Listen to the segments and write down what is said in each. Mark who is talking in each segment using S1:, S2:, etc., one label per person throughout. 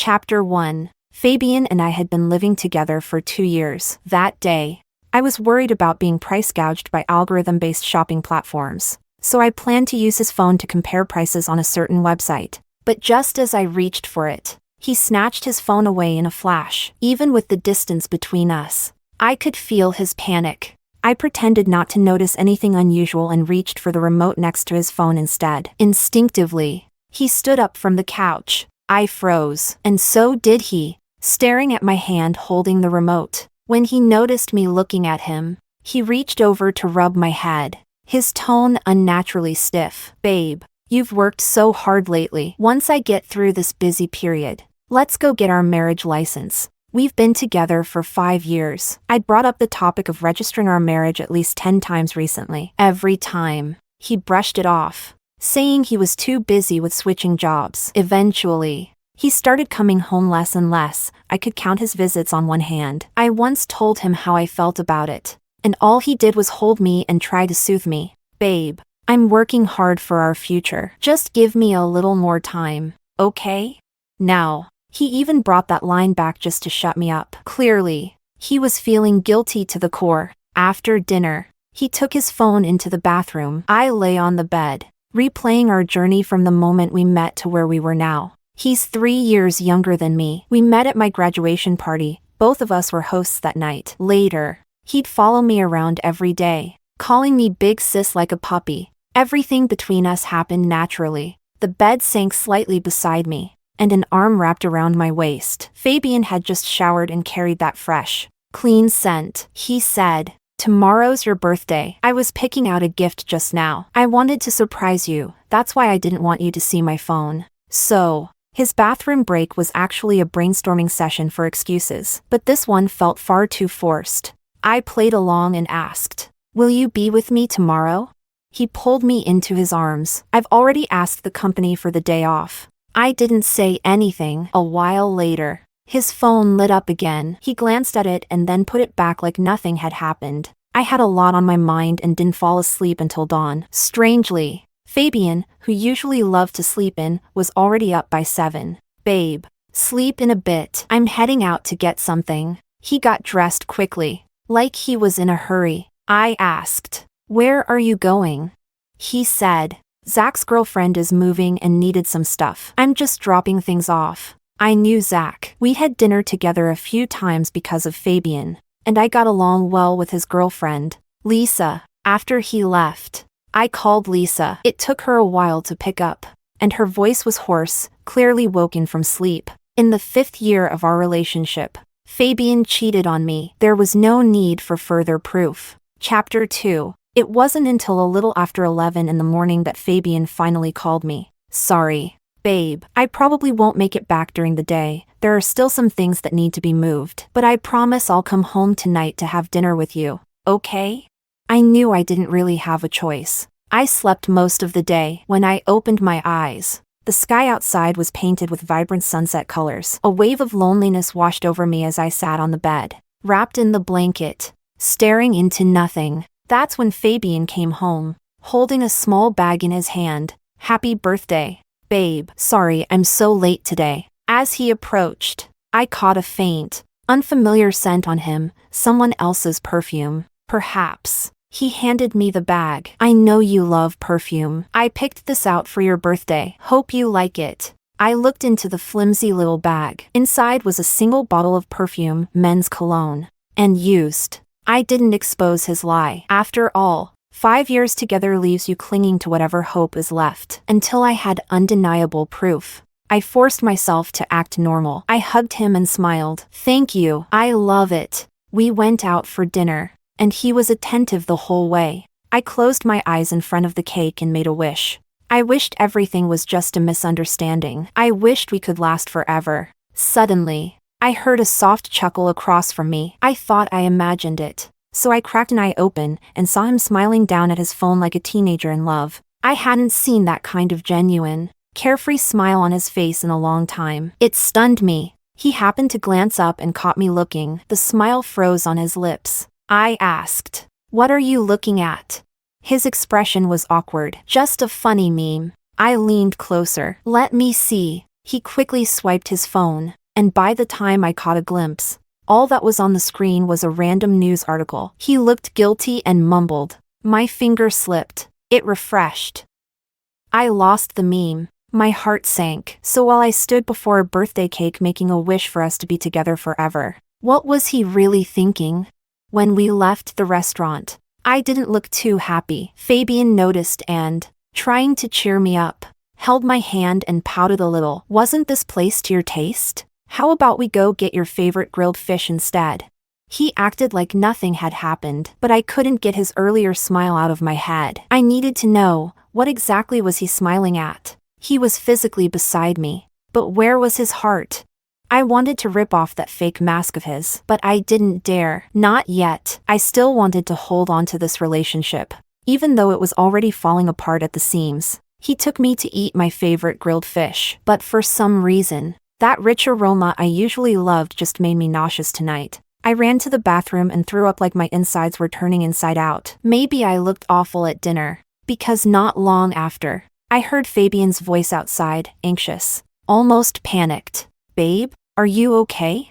S1: Chapter 1. Fabián and I had been living together for 2 years. That day, I was worried about being price gouged by algorithm-based shopping platforms, so I planned to use his phone to compare prices on a certain website. But just as I reached for it, he snatched his phone away in a flash. Even with the distance between us, I could feel his panic. I pretended not to notice anything unusual and reached for the remote next to his phone instead. Instinctively, he stood up from the couch. I froze, and so did he, staring at my hand holding the remote. When he noticed me looking at him, he reached over to rub my head, his tone unnaturally stiff. "Babe, you've worked so hard lately. Once I get through this busy period, let's go get our marriage license. We've been together for 5 years." I'd brought up the topic of registering our marriage at least 10 times recently. Every time, he brushed it off, saying he was too busy with switching jobs. Eventually, he started coming home less and less. I could count his visits on one hand. I once told him how I felt about it, and all he did was hold me and try to soothe me. "Babe, I'm working hard for our future. Just give me a little more time, okay?" Now, he even brought that line back just to shut me up. Clearly, he was feeling guilty to the core. After dinner, he took his phone into the bathroom. I lay on the bed, replaying our journey from the moment we met to where we were now. He's 3 years younger than me. We met at my graduation party. Both of us were hosts that night. Later, he'd follow me around every day, calling me big sis like a puppy. Everything between us happened naturally. The bed sank slightly beside me, and an arm wrapped around my waist. Fabián had just showered and carried that fresh, clean scent. He said, "Tomorrow's your birthday. I was picking out a gift just now. I wanted to surprise you. That's why I didn't want you to see my phone." So, his bathroom break was actually a brainstorming session for excuses, but this one felt far too forced. I played along and asked, "Will you be with me tomorrow?" He pulled me into his arms. "I've already asked the company for the day off." I didn't say anything. A while later, his phone lit up again. He glanced at it and then put it back like nothing had happened. I had a lot on my mind and didn't fall asleep until dawn. Strangely, Fabián, who usually loved to sleep in, was already up by 7. "Babe, sleep in a bit. I'm heading out to get something." He got dressed quickly, like he was in a hurry. I asked, "Where are you going?" He said, "Zach's girlfriend is moving and needed some stuff. I'm just dropping things off." I knew Zach. We had dinner together a few times because of Fabián, and I got along well with his girlfriend, Lisa. After he left, I called Lisa. It took her a while to pick up, and her voice was hoarse, clearly woken from sleep. In the 5th year of our relationship, Fabián cheated on me. There was no need for further proof. Chapter 2. It wasn't until a little after 11 in the morning that Fabián finally called me. "Sorry, babe. I probably won't make it back during the day. There are still some things that need to be moved. But I promise I'll come home tonight to have dinner with you, okay?" I knew I didn't really have a choice. I slept most of the day. When I opened my eyes, the sky outside was painted with vibrant sunset colors. A wave of loneliness washed over me as I sat on the bed, wrapped in the blanket, staring into nothing. That's when Fabián came home, holding a small bag in his hand. "Happy birthday, babe. Sorry I'm so late today." As he approached, I caught a faint, unfamiliar scent on him, someone else's perfume. Perhaps. He handed me the bag. "I know you love perfume. I picked this out for your birthday. Hope you like it." I looked into the flimsy little bag. Inside was a single bottle of perfume, men's cologne, and used. I didn't expose his lie. After all, 5 years together leaves you clinging to whatever hope is left. Until I had undeniable proof, I forced myself to act normal. I hugged him and smiled. "Thank you. I love it." We went out for dinner, and he was attentive the whole way. I closed my eyes in front of the cake and made a wish. I wished everything was just a misunderstanding. I wished we could last forever. Suddenly, I heard a soft chuckle across from me. I thought I imagined it, so I cracked an eye open and saw him smiling down at his phone like a teenager in love. I hadn't seen that kind of genuine, carefree smile on his face in a long time. It stunned me. He happened to glance up and caught me looking. The smile froze on his lips. I asked, "What are you looking at?" His expression was awkward. "Just a funny meme." I leaned closer. "Let me see." He quickly swiped his phone, and by the time I caught a glimpse, all that was on the screen was a random news article. He looked guilty and mumbled. My finger slipped. It refreshed. I lost the meme. My heart sank. So while I stood before a birthday cake making a wish for us to be together forever, what was he really thinking? When we left the restaurant, I didn't look too happy. Fabián noticed and, trying to cheer me up, held my hand and pouted a little. Wasn't this place to your taste? How about we go get your favorite grilled fish instead? He acted like nothing had happened, but I couldn't get his earlier smile out of my head. I needed to know, what exactly was he smiling at? He was physically beside me, but where was his heart? I wanted to rip off that fake mask of his, but I didn't dare. Not yet. I still wanted to hold on to this relationship, even though it was already falling apart at the seams. He took me to eat my favorite grilled fish, but for some reason, that rich aroma I usually loved just made me nauseous tonight. I ran to the bathroom and threw up like my insides were turning inside out. Maybe I looked awful at dinner, because not long after, I heard Fabián's voice outside, anxious, almost panicked. Babe, are you okay?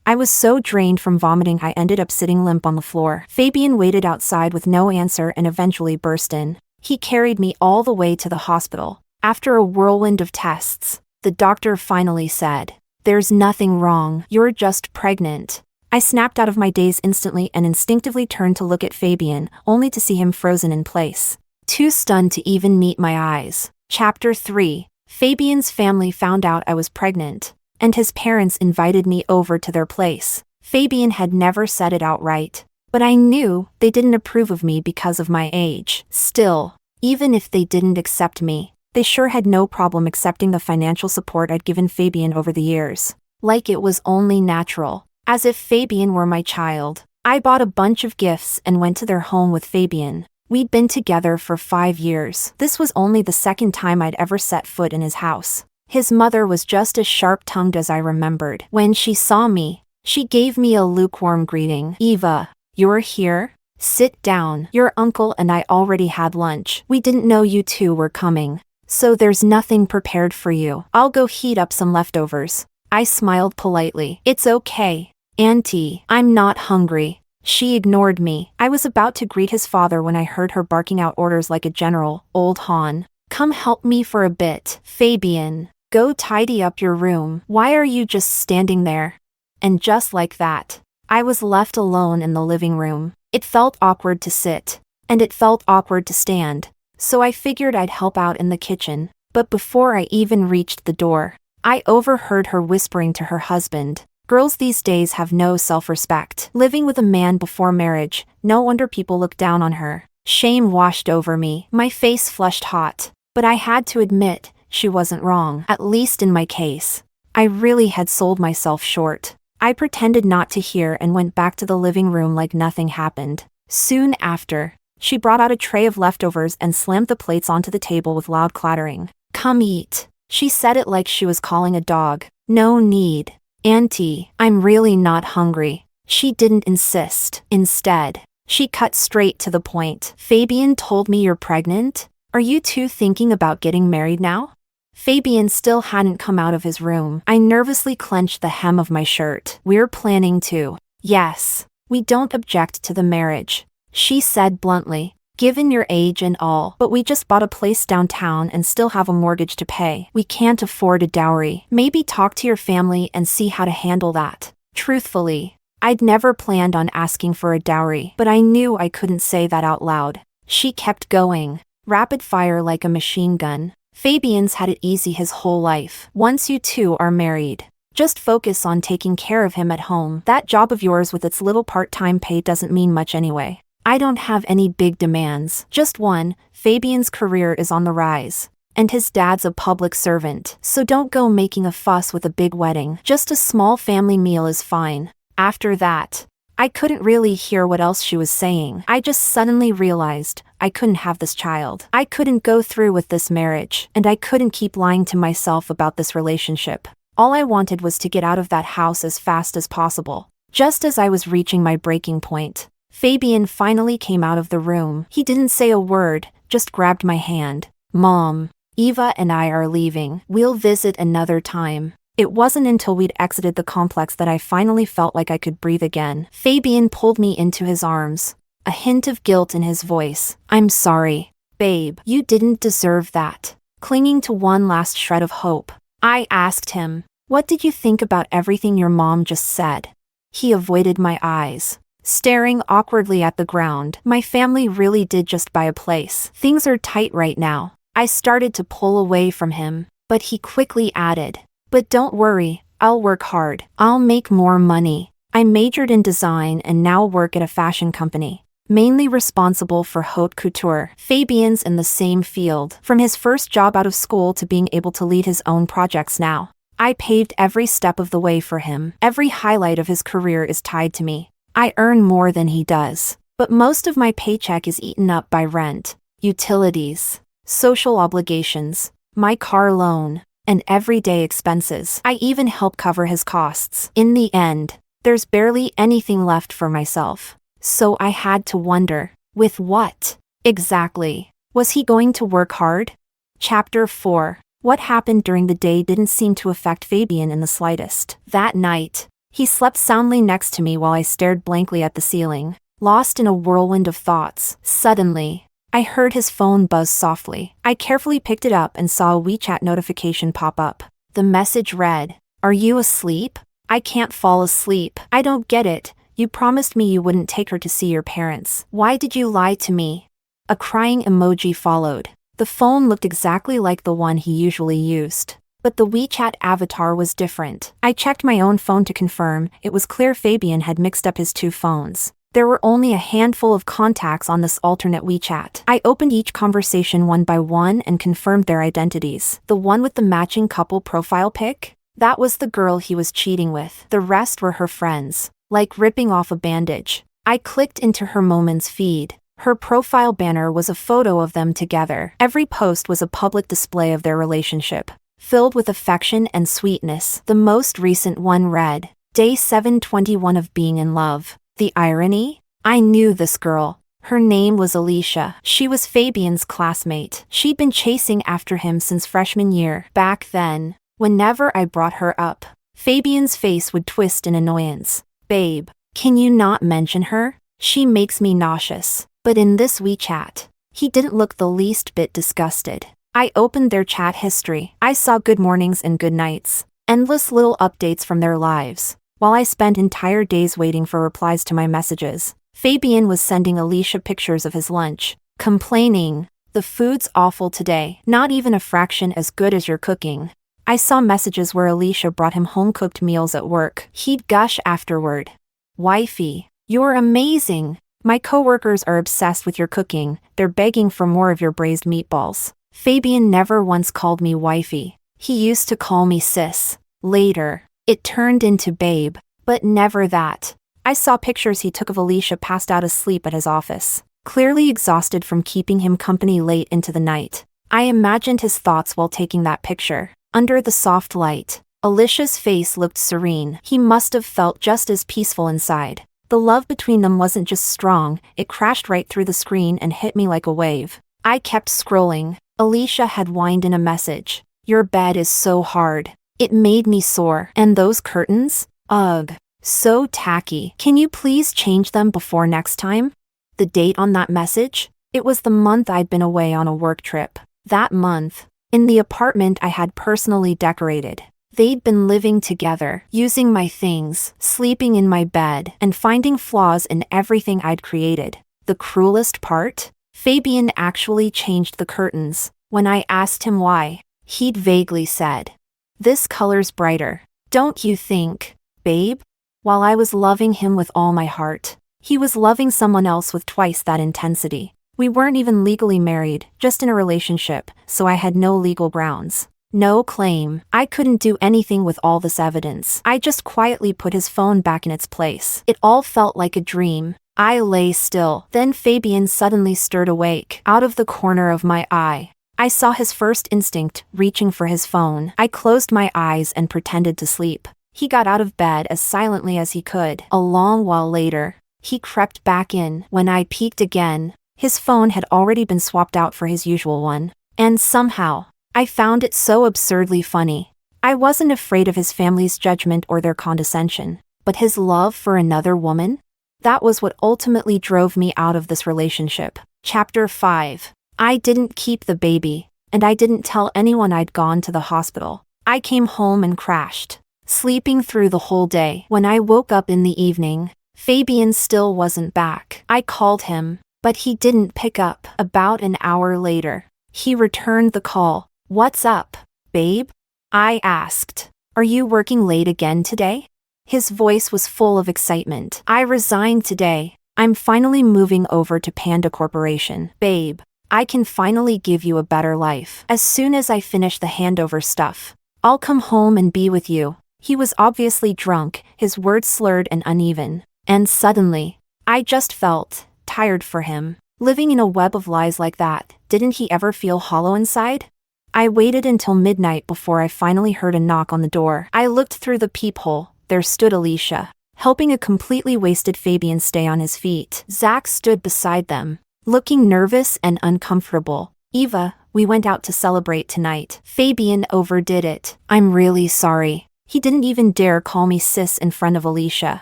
S1: I was so drained from vomiting I ended up sitting limp on the floor. Fabián waited outside with no answer and eventually burst in. He carried me all the way to the hospital. After a whirlwind of tests, the doctor finally said, "There's nothing wrong, you're just pregnant." I snapped out of my daze instantly and instinctively turned to look at Fabián, only to see him frozen in place. Too stunned to even meet my eyes. Chapter 3. Fabián's family found out I was pregnant, and his parents invited me over to their place. Fabián had never said it outright, but I knew they didn't approve of me because of my age. Still, even if they didn't accept me, they sure had no problem accepting the financial support I'd given Fabián over the years. Like it was only natural. As if Fabián were my child. I bought a bunch of gifts and went to their home with Fabián. We'd been together for 5 years. This was only the second time I'd ever set foot in his house. His mother was just as sharp-tongued as I remembered. When she saw me, she gave me a lukewarm greeting. "Eva, you're here? Sit down. Your uncle and I already had lunch. We didn't know you two were coming, so there's nothing prepared for you. I'll go heat up some leftovers." I smiled politely. "It's okay, Auntie, I'm not hungry." She ignored me. I was about to greet his father when I heard her barking out orders like a general. "Old Han, come help me for a bit. Fabián, go tidy up your room. Why are you just standing there?" And just like that, I was left alone in the living room. It felt awkward to sit, and it felt awkward to stand, so I figured I'd help out in the kitchen. But before I even reached the door, I overheard her whispering to her husband, "Girls these days have no self-respect. Living with a man before marriage, no wonder people look down on her." Shame washed over me. My face flushed hot. But I had to admit, she wasn't wrong. At least in my case. I really had sold myself short. I pretended not to hear and went back to the living room like nothing happened. Soon after, she brought out a tray of leftovers and slammed the plates onto the table with loud clattering. "Come eat." She said it like she was calling a dog. "No need. Auntie, I'm really not hungry." She didn't insist. Instead, she cut straight to the point. "Fabián told me you're pregnant? Are you two thinking about getting married now?" Fabián still hadn't come out of his room. I nervously clenched the hem of my shirt. "We're planning to." "Yes. We don't object to the marriage," she said bluntly. "Given your age and all, but we just bought a place downtown and still have a mortgage to pay. We can't afford a dowry. Maybe talk to your family and see how to handle that." Truthfully, I'd never planned on asking for a dowry, but I knew I couldn't say that out loud. She kept going, rapid fire like a machine gun. "Fabián's had it easy his whole life. Once you two are married, just focus on taking care of him at home. That job of yours with its little part-time pay doesn't mean much anyway. I don't have any big demands. Just one, Fabián's career is on the rise, and his dad's a public servant, so don't go making a fuss with a big wedding. Just a small family meal is fine." After that, I couldn't really hear what else she was saying. I just suddenly realized I couldn't have this child. I couldn't go through with this marriage, and I couldn't keep lying to myself about this relationship. All I wanted was to get out of that house as fast as possible. Just as I was reaching my breaking point, Fabián finally came out of the room. He didn't say a word, just grabbed my hand. "Mom, Eva and I are leaving. We'll visit another time. It wasn't until we'd exited the complex that I finally felt like I could breathe again. Fabián pulled me into his arms, a hint of guilt in his voice. I'm sorry, babe. You didn't deserve that. Clinging to one last shred of hope, I asked him, what did you think about everything your mom just said? He avoided my eyes, staring awkwardly at the ground. My family really did just buy a place. Things are tight right now. I started to pull away from him, but he quickly added, but don't worry, I'll work hard. I'll make more money. I majored in design and now work at a fashion company, mainly responsible for haute couture. Fabián's in the same field, from his first job out of school to being able to lead his own projects now. I paved every step of the way for him. Every highlight of his career is tied to me. I earn more than he does, but most of my paycheck is eaten up by rent, utilities, social obligations, my car loan, and everyday expenses. I even help cover his costs. In the end, there's barely anything left for myself. So I had to wonder, with what? Exactly. Was he going to work hard? Chapter 4. What happened during the day didn't seem to affect Fabián in the slightest. That night, he slept soundly next to me while I stared blankly at the ceiling, lost in a whirlwind of thoughts. Suddenly, I heard his phone buzz softly. I carefully picked it up and saw a WeChat notification pop up. The message read, "Are you asleep? I can't fall asleep. I don't get it. You promised me you wouldn't take her to see your parents. Why did you lie to me?" A crying emoji followed. The phone looked exactly like the one he usually used, but the WeChat avatar was different. I checked my own phone to confirm. It was clear Fabián had mixed up his two phones. There were only a handful of contacts on this alternate WeChat. I opened each conversation one by one and confirmed their identities. The one with the matching couple profile pic? That was the girl he was cheating with. The rest were her friends, like ripping off a bandage. I clicked into her Moments feed. Her profile banner was a photo of them together. Every post was a public display of their relationship, filled with affection and sweetness. The most recent one read, Day 721 of being in love. The irony? I knew this girl. Her name was Alicia. She was Fabián's classmate. She'd been chasing after him since freshman year. Back then, whenever I brought her up, Fabián's face would twist in annoyance. Babe, can you not mention her? She makes me nauseous. But in this WeChat, he didn't look the least bit disgusted. I opened their chat history. I saw good mornings and good nights, endless little updates from their lives, while I spent entire days waiting for replies to my messages. Fabián was sending Alicia pictures of his lunch, complaining, "The food's awful today, not even a fraction as good as your cooking." I saw messages where Alicia brought him home-cooked meals at work. He'd gush afterward, "Wifey, you're amazing. My coworkers are obsessed with your cooking. They're begging for more of your braised meatballs." Fabián never once called me wifey. He used to call me sis. Later, it turned into babe, but never that. I saw pictures he took of Alicia passed out asleep at his office, clearly exhausted from keeping him company late into the night. I imagined his thoughts while taking that picture. Under the soft light, Alicia's face looked serene. He must have felt just as peaceful inside. The love between them wasn't just strong, it crashed right through the screen and hit me like a wave. I kept scrolling. Alicia had whined in a message, "Your bed is so hard." It made me sore. And those curtains? Ugh. So tacky. Can you please change them before next time? The date on that message? It was the month I'd been away on a work trip. That month, in the apartment I had personally decorated. They'd been living together, using my things, sleeping in my bed, and finding flaws in everything I'd created. The cruelest part? Fabián actually changed the curtains. When I asked him why, he'd vaguely said, "This color's brighter, don't you think, babe?" While I was loving him with all my heart, he was loving someone else with twice that intensity. We weren't even legally married, just in a relationship, so I had no legal grounds. No claim. I couldn't do anything with all this evidence. I just quietly put his phone back in its place. It all felt like a dream. I lay still. Then Fabián suddenly stirred awake. Out of the corner of my eye, I saw his first instinct, reaching for his phone. I closed my eyes and pretended to sleep. He got out of bed as silently as he could. A long while later, he crept back in. When I peeked again, his phone had already been swapped out for his usual one. And somehow, I found it so absurdly funny. I wasn't afraid of his family's judgment or their condescension, but his love for another woman? That was what ultimately drove me out of this relationship. Chapter 5. I didn't keep the baby, and I didn't tell anyone I'd gone to the hospital. I came home and crashed, sleeping through the whole day. When I woke up in the evening, Fabián still wasn't back. I called him, but he didn't pick up. About an hour later, he returned the call. "What's up, babe?" I asked. "Are you working late again today?" His voice was full of excitement. "I resigned today. I'm finally moving over to Panda Corporation. Babe, I can finally give you a better life. As soon as I finish the handover stuff, I'll come home and be with you." He was obviously drunk, his words slurred and uneven. And suddenly, I just felt tired for him. Living in a web of lies like that, didn't he ever feel hollow inside? I waited until midnight before I finally heard a knock on the door. I looked through the peephole. There stood Alicia, helping a completely wasted Fabián stay on his feet. Zach stood beside them, looking nervous and uncomfortable. "Eva, we went out to celebrate tonight." Fabián overdid it. "I'm really sorry." He didn't even dare call me sis in front of Alicia.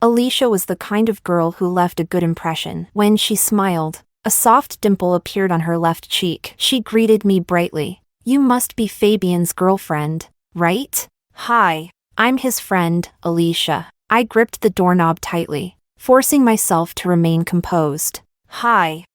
S1: Alicia was the kind of girl who left a good impression. When she smiled, a soft dimple appeared on her left cheek. She greeted me brightly. "You must be Fabián's girlfriend, right?" "Hi, I'm his friend, Alicia." I gripped the doorknob tightly, forcing myself to remain composed. Hi,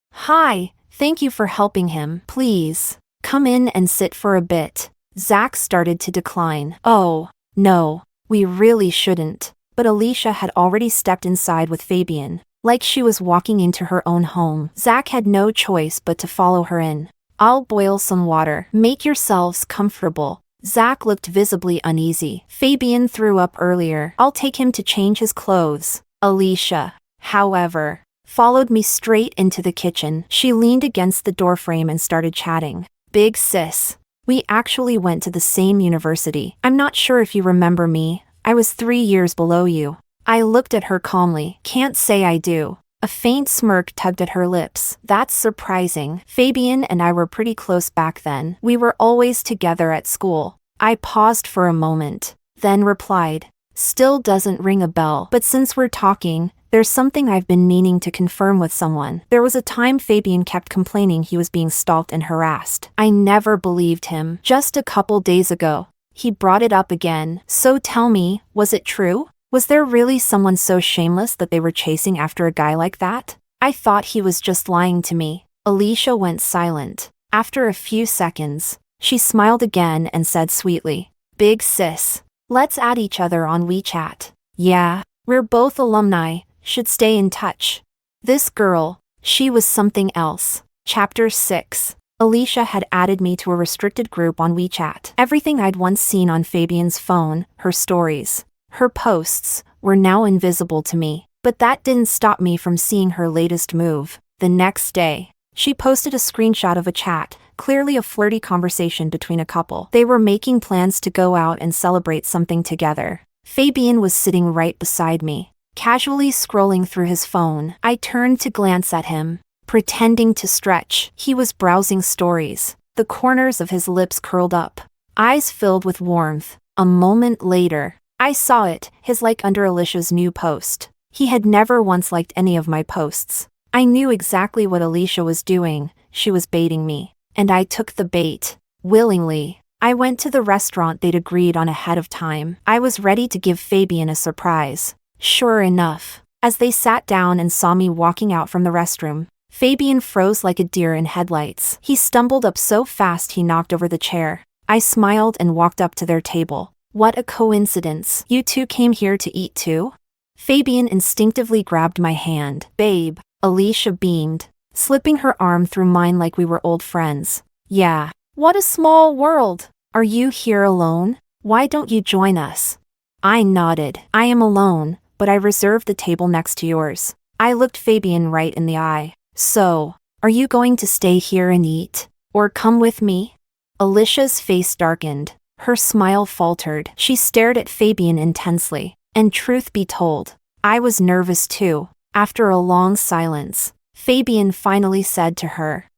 S1: thank you for helping him. Please, come in and sit for a bit." Zach started to decline. "Oh, no, we really shouldn't." But Alicia had already stepped inside with Fabián, like she was walking into her own home. Zach had no choice but to follow her in. "I'll boil some water. Make yourselves comfortable." Zach looked visibly uneasy. "Fabián threw up earlier. I'll take him to change his clothes." Alicia, however, followed me straight into the kitchen. She leaned against the doorframe and started chatting. "Big sis, we actually went to the same university. I'm not sure if you remember me. I was 3 years below you." I looked at her calmly. "Can't say I do." A faint smirk tugged at her lips. "That's surprising. Fabián and I were pretty close back then. We were always together at school." I paused for a moment, then replied, "Still doesn't ring a bell. But since we're talking, there's something I've been meaning to confirm with someone." There was a time Fabián kept complaining he was being stalked and harassed. I never believed him. Just a couple days ago, he brought it up again. "So tell me, was it true? Was there really someone so shameless that they were chasing after a guy like that?" I thought he was just lying to me. Alicia went silent. After a few seconds, she smiled again and said sweetly, "Big sis, let's add each other on WeChat." "Yeah, we're both alumni, should stay in touch." This girl, she was something else. Chapter 6. Alicia had added me to a restricted group on WeChat. Everything I'd once seen on Fabián's phone, her stories, her posts, were now invisible to me. But that didn't stop me from seeing her latest move. The next day, she posted a screenshot of a chat, clearly a flirty conversation between a couple. They were making plans to go out and celebrate something together. Fabián was sitting right beside me, casually scrolling through his phone. I turned to glance at him, pretending to stretch. He was browsing stories, the corners of his lips curled up, eyes filled with warmth. A moment later, I saw it, his like under Alicia's new post. He had never once liked any of my posts. I knew exactly what Alicia was doing. She was baiting me. And I took the bait, willingly. I went to the restaurant they'd agreed on ahead of time. I was ready to give Fabián a surprise. Sure enough, as they sat down and saw me walking out from the restroom, Fabián froze like a deer in headlights. He stumbled up so fast he knocked over the chair. I smiled and walked up to their table. "What a coincidence. You two came here to eat too?" Fabián instinctively grabbed my hand. "Babe," Alicia beamed, slipping her arm through mine like we were old friends. "Yeah. What a small world. Are you here alone? Why don't you join us?" I nodded. "I am alone, but I reserved the table next to yours." I looked Fabián right in the eye. "So, are you going to stay here and eat? Or come with me?" Alicia's face darkened. Her smile faltered. She stared at Fabián intensely. And truth be told, I was nervous too. After a long silence, Fabián finally said to her,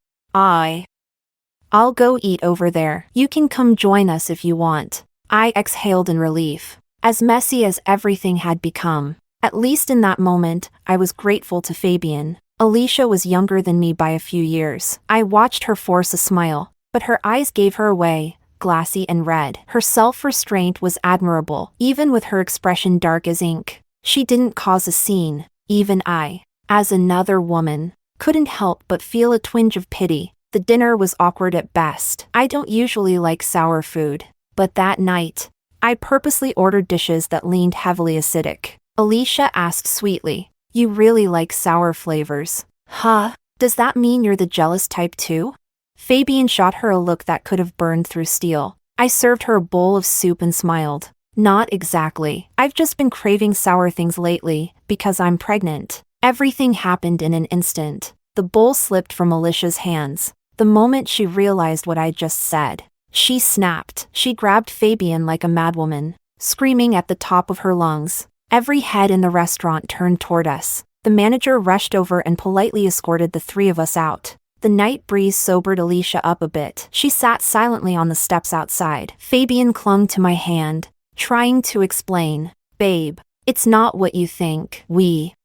S1: I'll go eat over there. You can come join us if you want. I exhaled in relief. As messy as everything had become, at least in that moment, I was grateful to Fabián. Alicia was younger than me by a few years. I watched her force a smile, but her eyes gave her away, glassy and red. Her self-restraint was admirable, even with her expression dark as ink. She didn't cause a scene. Even I, as another woman, couldn't help but feel a twinge of pity. The dinner was awkward at best. I don't usually like sour food, but that night, I purposely ordered dishes that leaned heavily acidic. Alicia asked sweetly, "You really like sour flavors, huh? Does that mean you're the jealous type too?" Fabián shot her a look that could have burned through steel. I served her a bowl of soup and smiled. "Not exactly. I've just been craving sour things lately, because I'm pregnant." Everything happened in an instant. The bowl slipped from Alicia's hands. The moment she realized what I'd just said, she snapped. She grabbed Fabián like a madwoman, screaming at the top of her lungs. Every head in the restaurant turned toward us. The manager rushed over and politely escorted the three of us out. The night breeze sobered Alicia up a bit. She sat silently on the steps outside. Fabián clung to my hand, trying to explain. "Babe, it's not what you think.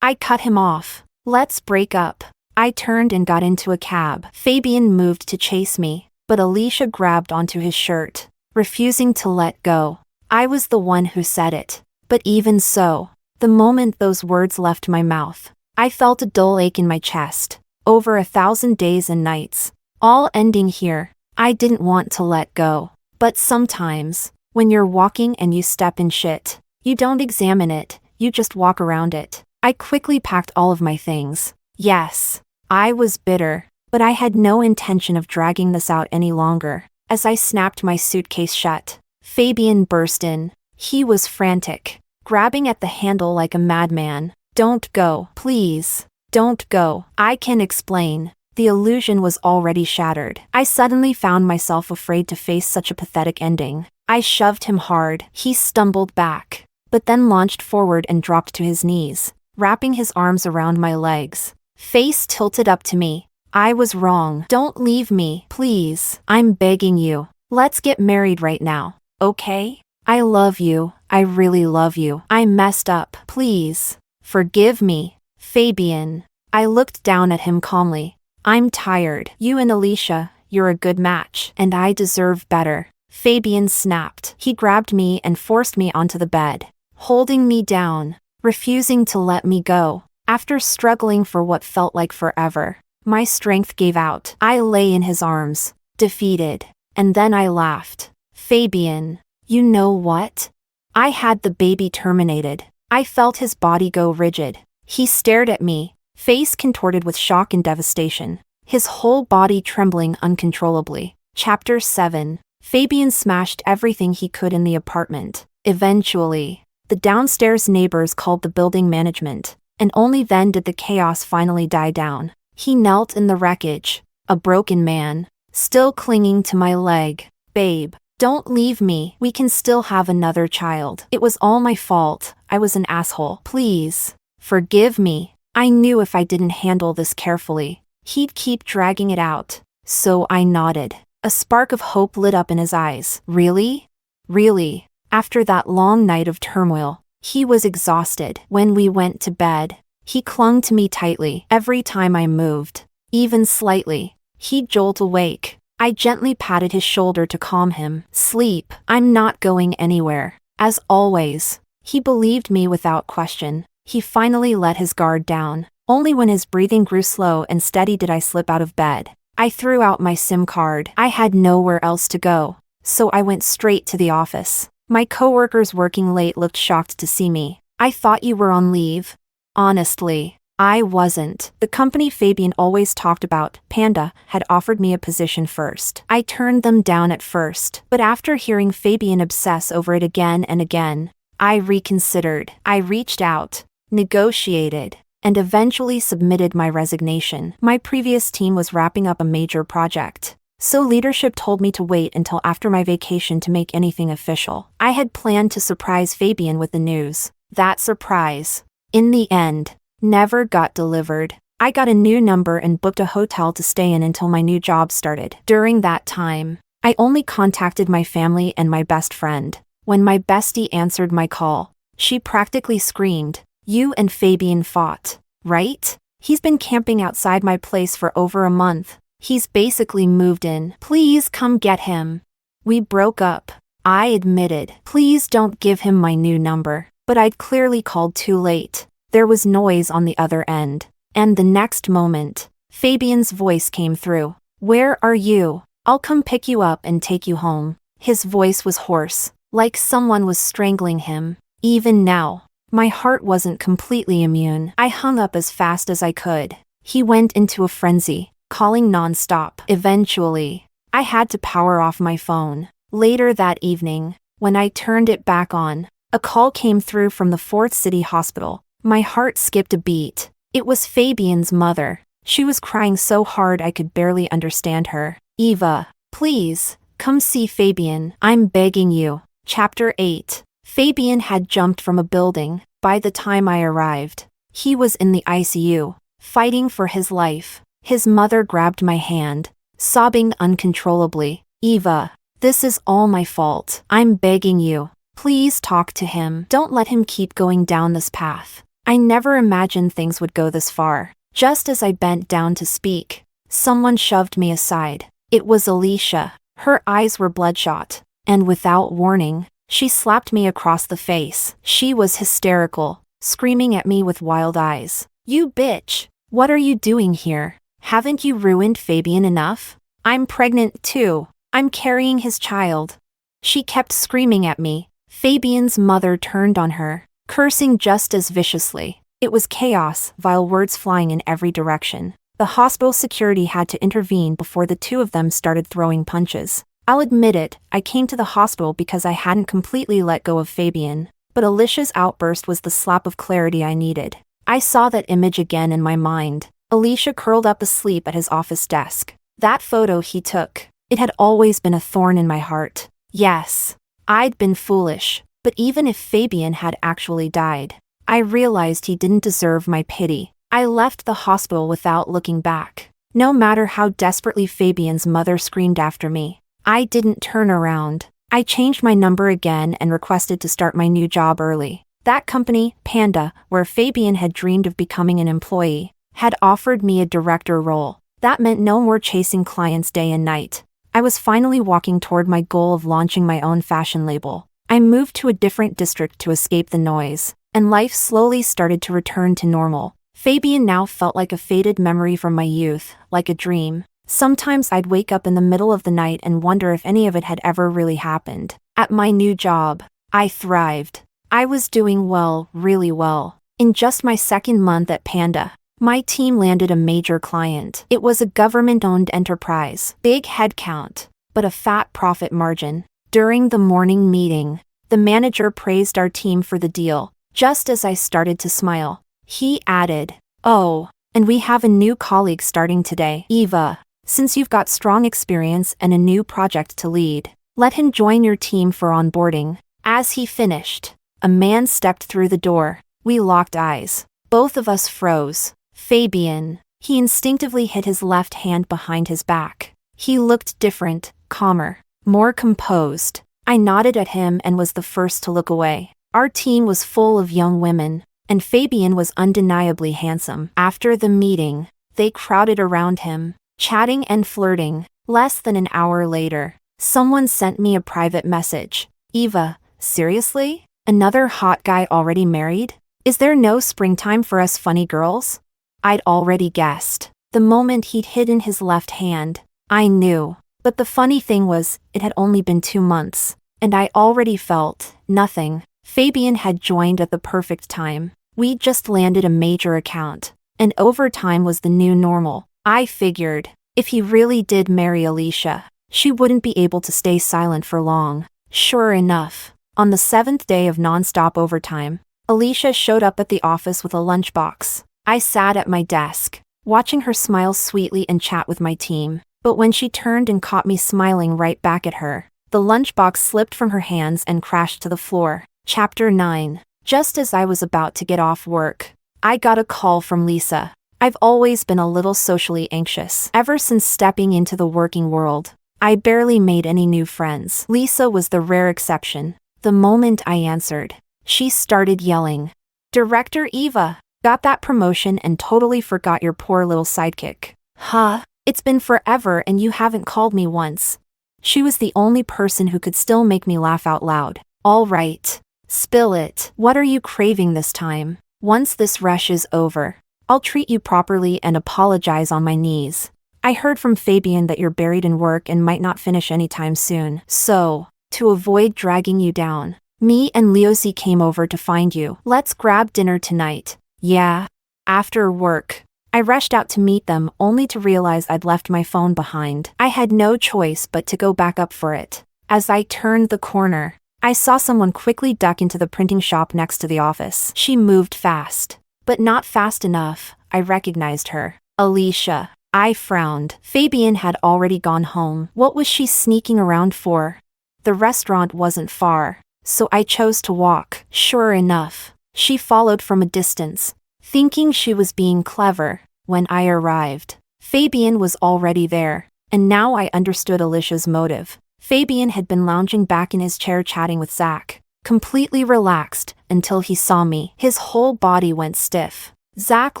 S1: I cut him off. Let's break up." I turned and got into a cab. Fabián moved to chase me, but Alicia grabbed onto his shirt, refusing to let go. I was the one who said it. But even so, the moment those words left my mouth, I felt a dull ache in my chest. Over 1,000 days and nights, all ending here. I didn't want to let go. But sometimes, when you're walking and you step in shit, you don't examine it, you just walk around it. I quickly packed all of my things. Yes, I was bitter, but I had no intention of dragging this out any longer. As I snapped my suitcase shut, Fabián burst in. He was frantic, grabbing at the handle like a madman. "Don't go, please. Don't go. I can explain." The illusion was already shattered. I suddenly found myself afraid to face such a pathetic ending. I shoved him hard. He stumbled back, but then launched forward and dropped to his knees, wrapping his arms around my legs, face tilted up to me. "I was wrong. Don't leave me, please. I'm begging you. Let's get married right now, okay? I love you. I really love you. I messed up. Please. Forgive me, Fabián." I looked down at him calmly. "I'm tired. You and Alicia, you're a good match, and I deserve better." Fabián snapped. He grabbed me and forced me onto the bed, holding me down, refusing to let me go. After struggling for what felt like forever, my strength gave out. I lay in his arms, defeated, and then I laughed. "Fabián, you know what? I had the baby terminated." I felt his body go rigid. He stared at me, face contorted with shock and devastation, his whole body trembling uncontrollably. Chapter 7. Fabián smashed everything he could in the apartment. Eventually, the downstairs neighbors called the building management, and only then did the chaos finally die down. He knelt in the wreckage, a broken man, still clinging to my leg. "Babe, don't leave me. We can still have another child. It was all my fault. I was an asshole. Please, forgive me." I knew if I didn't handle this carefully, he'd keep dragging it out, so I nodded. A spark of hope lit up in his eyes. Really? Really? After that long night of turmoil, he was exhausted. When we went to bed, he clung to me tightly. Every time I moved, even slightly, he'd jolt awake. I gently patted his shoulder to calm him. "Sleep. I'm not going anywhere." As always, he believed me without question. He finally let his guard down. Only when his breathing grew slow and steady did I slip out of bed. I threw out my SIM card. I had nowhere else to go, so I went straight to the office. My coworkers working late looked shocked to see me. "I thought you were on leave." Honestly, I wasn't. The company Fabián always talked about, Panda, had offered me a position first. I turned them down at first, but after hearing Fabián obsess over it again and again, I reconsidered. I reached out, negotiated, and eventually submitted my resignation. My previous team was wrapping up a major project, so leadership told me to wait until after my vacation to make anything official. I had planned to surprise Fabián with the news. That surprise, in the end, never got delivered. I got a new number and booked a hotel to stay in until my new job started. During that time, I only contacted my family and my best friend. When my bestie answered my call, she practically screamed, "You and Fabián fought, right? He's been camping outside my place for over a month. He's basically moved in. Please come get him." We broke up. I admitted, "Please don't give him my new number," but I'd clearly called too late. There was noise on the other end. And the next moment, Fabián's voice came through. "Where are you? I'll come pick you up and take you home." His voice was hoarse, like someone was strangling him. Even now, my heart wasn't completely immune. I hung up as fast as I could. He went into a frenzy, calling nonstop. Eventually, I had to power off my phone. Later that evening, when I turned it back on, a call came through from the Fourth City Hospital. My heart skipped a beat. It was Fabián's mother. She was crying so hard I could barely understand her. "Eva, please, come see Fabián. I'm begging you." Chapter 8. Fabián had jumped from a building. By the time I arrived, he was in the ICU, fighting for his life. His mother grabbed my hand, sobbing uncontrollably. "Eva, this is all my fault. I'm begging you. Please talk to him. Don't let him keep going down this path." I never imagined things would go this far. Just as I bent down to speak, someone shoved me aside. It was Alicia. Her eyes were bloodshot, and without warning, she slapped me across the face. She was hysterical, screaming at me with wild eyes. "You bitch! What are you doing here? Haven't you ruined Fabián enough? I'm pregnant too. I'm carrying his child." She kept screaming at me. Fabián's mother turned on her, cursing just as viciously. It was chaos, vile words flying in every direction. The hospital security had to intervene before the two of them started throwing punches. I'll admit it, I came to the hospital because I hadn't completely let go of Fabián, but Alicia's outburst was the slap of clarity I needed. I saw that image again in my mind. Alicia curled up asleep at his office desk. That photo he took, it had always been a thorn in my heart. Yes, I'd been foolish. But even if Fabián had actually died, I realized he didn't deserve my pity. I left the hospital without looking back. No matter how desperately Fabián's mother screamed after me, I didn't turn around. I changed my number again and requested to start my new job early. That company, Panda, where Fabián had dreamed of becoming an employee, had offered me a director role. That meant no more chasing clients day and night. I was finally walking toward my goal of launching my own fashion label. I moved to a different district to escape the noise, and life slowly started to return to normal. Fabián now felt like a faded memory from my youth, like a dream. Sometimes I'd wake up in the middle of the night and wonder if any of it had ever really happened. At my new job, I thrived. I was doing well, really well. In just my second month at Panda, my team landed a major client. It was a government-owned enterprise. Big headcount, but a fat profit margin. During the morning meeting, the manager praised our team for the deal. Just as I started to smile, he added, "Oh, and we have a new colleague starting today. Eva, since you've got strong experience and a new project to lead, let him join your team for onboarding." As he finished, a man stepped through the door. We locked eyes. Both of us froze. Fabián. He instinctively hid his left hand behind his back. He looked different, calmer, more composed. I nodded at him and was the first to look away. Our team was full of young women, and Fabián was undeniably handsome. After the meeting, they crowded around him, chatting and flirting. Less than an hour later, someone sent me a private message. "Eva, seriously? Another hot guy already married? Is there no springtime for us funny girls?" I'd already guessed. The moment he'd hidden his left hand, I knew. But the funny thing was, it had only been 2 months, and I already felt nothing. Fabián had joined at the perfect time. We'd just landed a major account, and overtime was the new normal. I figured, if he really did marry Alicia, she wouldn't be able to stay silent for long. Sure enough, on the 7th day of non-stop overtime, Alicia showed up at the office with a lunchbox. I sat at my desk, watching her smile sweetly and chat with my team. But when she turned and caught me smiling right back at her, the lunchbox slipped from her hands and crashed to the floor. Chapter 9. Just as I was about to get off work, I got a call from Lisa. I've always been a little socially anxious. Ever since stepping into the working world, I barely made any new friends. Lisa was the rare exception. The moment I answered, she started yelling, "Director Eva, got that promotion and totally forgot your poor little sidekick. Huh? It's been forever and you haven't called me once." She was the only person who could still make me laugh out loud. "All right. Spill it. What are you craving this time? Once this rush is over, I'll treat you properly and apologize on my knees. I heard from Fabián that you're buried in work and might not finish anytime soon. So, to avoid dragging you down, me and Leosi came over to find you. Let's grab dinner tonight." Yeah. After work, I rushed out to meet them only to realize I'd left my phone behind. I had no choice but to go back up for it. As I turned the corner, I saw someone quickly duck into the printing shop next to the office. She moved fast, but not fast enough. I recognized her. Alicia. I frowned. Fabián had already gone home. What was she sneaking around for? The restaurant wasn't far, so I chose to walk. Sure enough, she followed from a distance, thinking she was being clever. When I arrived, Fabián was already there, and now I understood Alicia's motive. Fabián had been lounging back in his chair chatting with Zach, completely relaxed, until he saw me. His whole body went stiff. Zach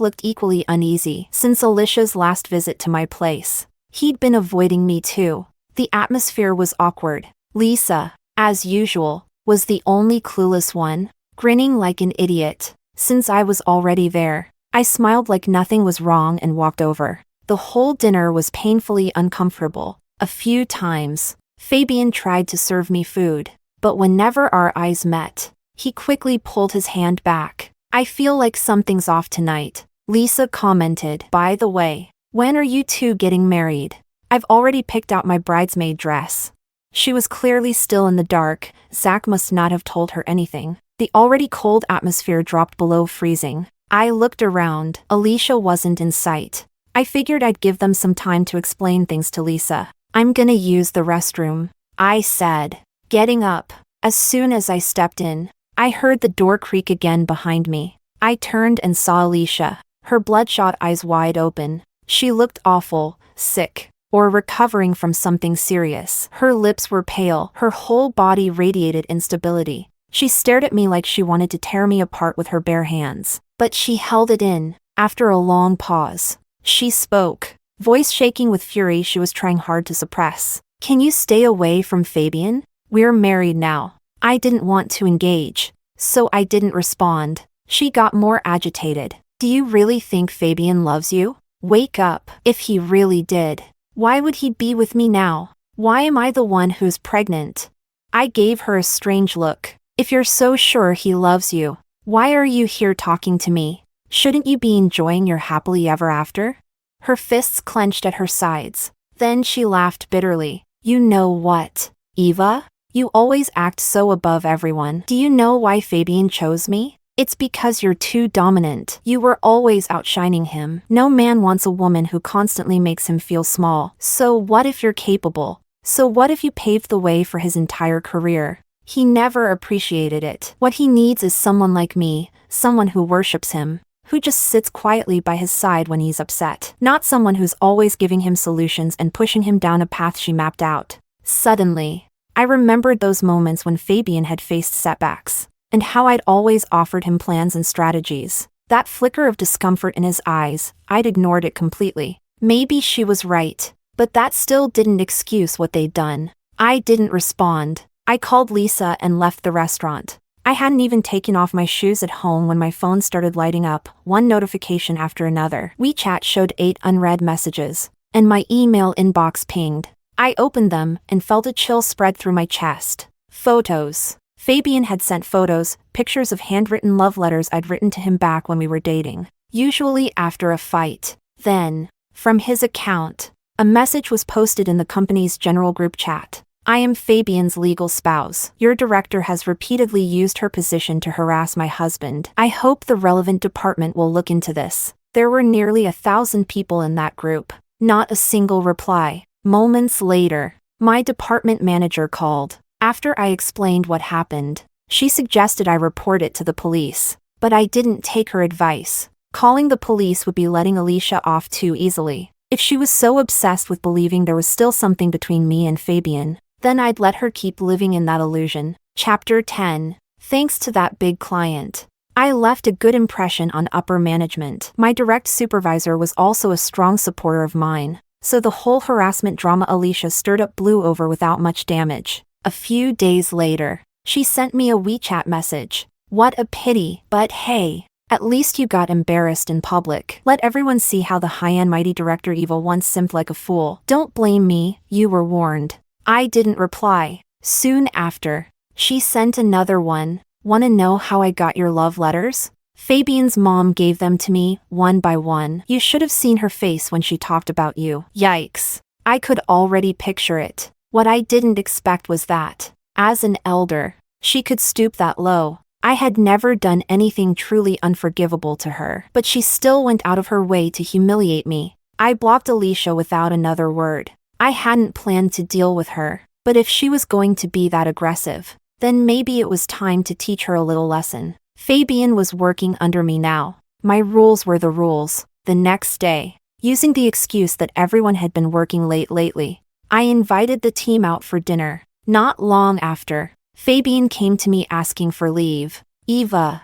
S1: looked equally uneasy since Alicia's last visit to my place. He'd been avoiding me too. The atmosphere was awkward. Lisa, as usual, was the only clueless one, grinning like an idiot. Since I was already there, I smiled like nothing was wrong and walked over. The whole dinner was painfully uncomfortable. A few times, Fabián tried to serve me food, but whenever our eyes met, he quickly pulled his hand back. "I feel like something's off tonight," Lisa commented. "By the way, when are you two getting married? I've already picked out my bridesmaid dress." She was clearly still in the dark. Zach must not have told her anything. The already cold atmosphere dropped below freezing. I looked around. Alicia wasn't in sight. I figured I'd give them some time to explain things to Lisa. "I'm gonna use the restroom," I said, getting up. As soon as I stepped in, I heard the door creak again behind me. I turned and saw Alicia, her bloodshot eyes wide open. She looked awful, sick, or recovering from something serious. Her lips were pale, her whole body radiated instability. She stared at me like she wanted to tear me apart with her bare hands. But she held it in. After a long pause, she spoke, voice shaking with fury she was trying hard to suppress. "Can you stay away from Fabián? We're married now." I didn't want to engage, so I didn't respond. She got more agitated. "Do you really think Fabián loves you? Wake up. If he really did, why would he be with me now? Why am I the one who's pregnant?" I gave her a strange look. "If you're so sure he loves you, why are you here talking to me? Shouldn't you be enjoying your happily ever after?" Her fists clenched at her sides. Then she laughed bitterly. "You know what, Eva? You always act so above everyone. Do you know why Fabián chose me? It's because you're too dominant. You were always outshining him. No man wants a woman who constantly makes him feel small. So what if you're capable? So what if you paved the way for his entire career? He never appreciated it. What he needs is someone like me, someone who worships him, who just sits quietly by his side when he's upset. Not someone who's always giving him solutions and pushing him down a path she mapped out." Suddenly, I remembered those moments when Fabián had faced setbacks, and how I'd always offered him plans and strategies. That flicker of discomfort in his eyes, I'd ignored it completely. Maybe she was right, but that still didn't excuse what they'd done. I didn't respond. I called Lisa and left the restaurant. I hadn't even taken off my shoes at home when my phone started lighting up, one notification after another. WeChat showed 8 unread messages, and my email inbox pinged. I opened them and felt a chill spread through my chest. Photos. Fabián had sent photos, pictures of handwritten love letters I'd written to him back when we were dating, usually after a fight. Then, from his account, a message was posted in the company's general group chat. "I am Fabián's legal spouse. Your director has repeatedly used her position to harass my husband. I hope the relevant department will look into this." There were nearly 1,000 people in that group. Not a single reply. Moments later, my department manager called. After I explained what happened, she suggested I report it to the police. But I didn't take her advice. Calling the police would be letting Alicia off too easily. If she was so obsessed with believing there was still something between me and Fabián, then I'd let her keep living in that illusion. Chapter 10. Thanks to that big client, I left a good impression on upper management. My direct supervisor was also a strong supporter of mine, so the whole harassment drama Alicia stirred up blew over without much damage. A few days later, she sent me a WeChat message. What a pity, but hey, at least you got embarrassed in public. Let everyone see how the high-end mighty director evil once simped like a fool. Don't blame me, you were warned. I didn't reply. Soon after, she sent another one. Wanna know how I got your love letters? Fabián's mom gave them to me, one by one. You should have seen her face when she talked about you. Yikes. I could already picture it. What I didn't expect was that, as an elder, she could stoop that low. I had never done anything truly unforgivable to her, but she still went out of her way to humiliate me. I blocked Alicia without another word. I hadn't planned to deal with her, but if she was going to be that aggressive, then maybe it was time to teach her a little lesson. Fabián was working under me now. My rules were the rules. The next day, using the excuse that everyone had been working late lately, I invited the team out for dinner. Not long after, Fabián came to me asking for leave. Eva.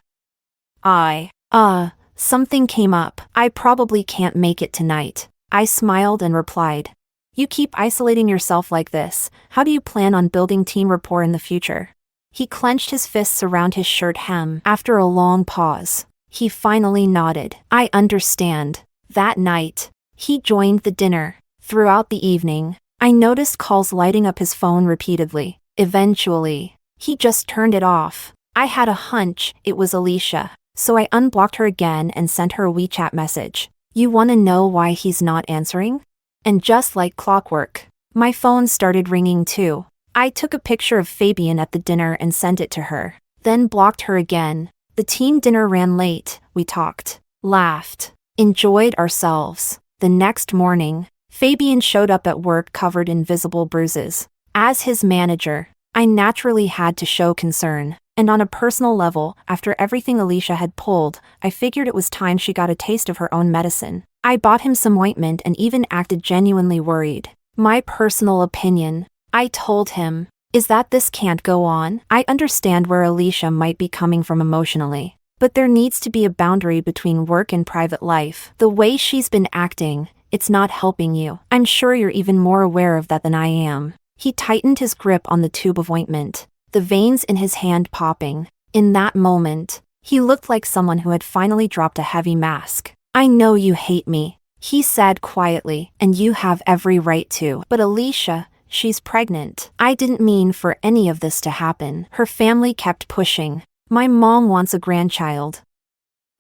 S1: Something came up. I probably can't make it tonight. I smiled and replied. You keep isolating yourself like this. How do you plan on building team rapport in the future? He clenched his fists around his shirt hem. After a long pause, he finally nodded. I understand. That night, he joined the dinner. Throughout the evening, I noticed calls lighting up his phone repeatedly. Eventually, he just turned it off. I had a hunch it was Alicia, so I unblocked her again and sent her a WeChat message. You wanna know why he's not answering? And just like clockwork, my phone started ringing too. I took a picture of Fabián at the dinner and sent it to her, then blocked her again. The team dinner ran late. We talked, laughed, enjoyed ourselves. The next morning, Fabián showed up at work covered in visible bruises. As his manager, I naturally had to show concern, and on a personal level, after everything Alicia had pulled, I figured it was time she got a taste of her own medicine. I bought him some ointment and even acted genuinely worried. My personal opinion, I told him, is that this can't go on. I understand where Alicia might be coming from emotionally, but there needs to be a boundary between work and private life. The way she's been acting, it's not helping you. I'm sure you're even more aware of that than I am. He tightened his grip on the tube of ointment, the veins in his hand popping. In that moment, he looked like someone who had finally dropped a heavy mask. I know you hate me, he said quietly, and you have every right to. But Alicia, she's pregnant. I didn't mean for any of this to happen. Her family kept pushing. My mom wants a grandchild.